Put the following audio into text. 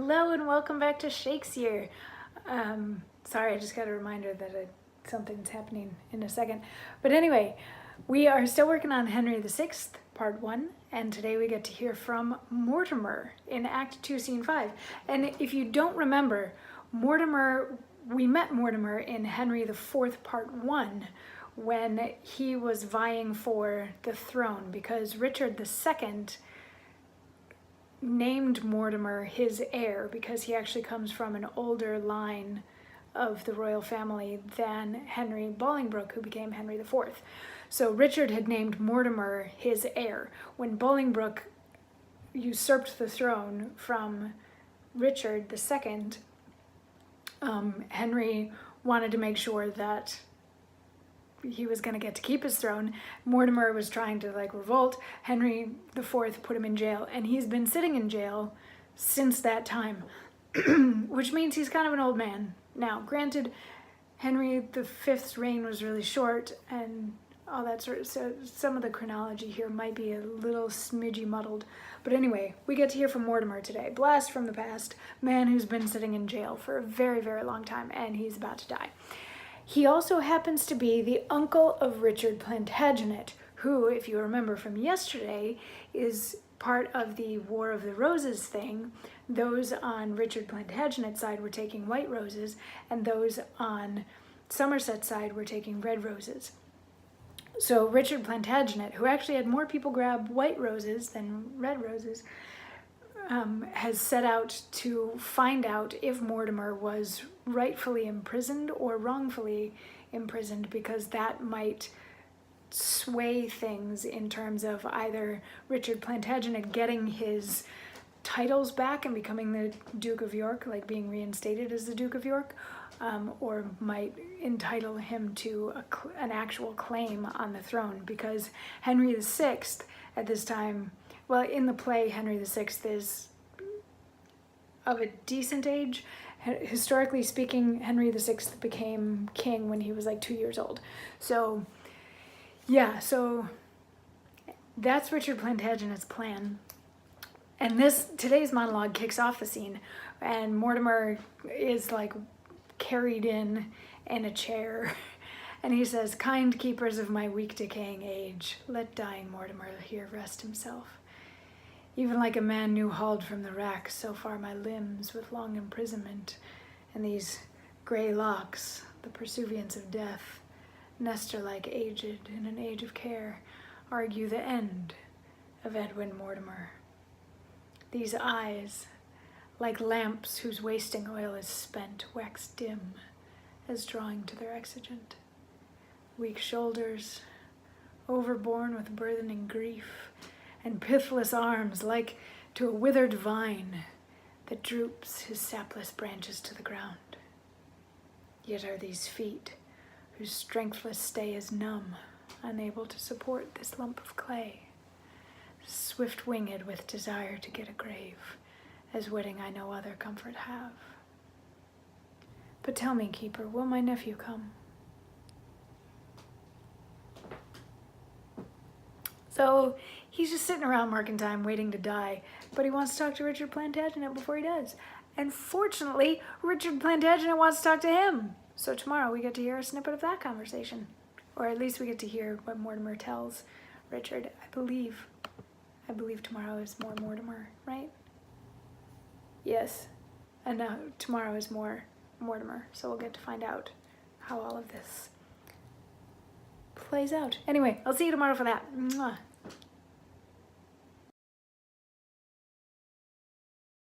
Hello and welcome back to Shakesyear. Sorry, I just got a reminder that something's happening in a second. But anyway, we are still working on Henry VI, Part 1, and today we get to hear from Mortimer in Act 2, Scene 5. And if you don't remember, we met Mortimer in Henry IV, Part 1, when he was vying for the throne, because Richard II named Mortimer his heir because he actually comes from an older line of the royal family than Henry Bolingbroke, who became Henry IV. So Richard had named Mortimer his heir. When Bolingbroke usurped the throne from Richard II, Henry wanted to make sure that he was going to get to keep his throne. Mortimer was trying to revolt. Henry IV put him in jail, and he's been sitting in jail since that time, which means he's kind of an old man now. Granted, Henry V's reign was really short and all that sort of, so some of the chronology here might be a little smidgy muddled. But anyway, we get to hear from Mortimer today. Blast from the past, man who's been sitting in jail for a very, very long time, and he's about to die. He also happens to be the uncle of Richard Plantagenet, who, if you remember from yesterday, is part of the War of the Roses thing. Those on Richard Plantagenet's side were taking white roses, and those on Somerset's side were taking red roses. So Richard Plantagenet, who actually had more people grab white roses than red roses, has set out to find out if Mortimer was rightfully imprisoned or wrongfully imprisoned, because that might sway things in terms of either Richard Plantagenet getting his titles back and becoming the Duke of York, like being reinstated as the Duke of York, or might entitle him to an actual claim on the throne, because Henry VI at this time, well, in the play, Henry VI is of a decent age. Historically speaking, Henry VI became king when he was like 2 years old. So, yeah, so that's Richard Plantagenet's plan. And today's monologue kicks off the scene, and Mortimer is carried in a chair, and he says, "Kind keepers of my weak decaying age, let dying Mortimer here rest himself. Even like a man new hauled from the rack, so far my limbs with long imprisonment, and these gray locks, the pursuivants of death, Nestor-like aged in an age of care, argue the end of Edwin Mortimer. These eyes, like lamps whose wasting oil is spent, wax dim as drawing to their exigent. Weak shoulders, overborne with burthening grief, and pithless arms like to a withered vine that droops his sapless branches to the ground. Yet are these feet, whose strengthless stay is numb, unable to support this lump of clay, swift-winged with desire to get a grave, as wedding I no other comfort have. But tell me, keeper, will my nephew come?" So he's just sitting around marking time, waiting to die, but he wants to talk to Richard Plantagenet before he does. And fortunately, Richard Plantagenet wants to talk to him. So tomorrow we get to hear a snippet of that conversation. Or at least we get to hear what Mortimer tells Richard. I believe tomorrow is more Mortimer, right? Yes. And tomorrow is more Mortimer. So we'll get to find out how all of this plays out. Anyway, I'll see you tomorrow for that. Mwah.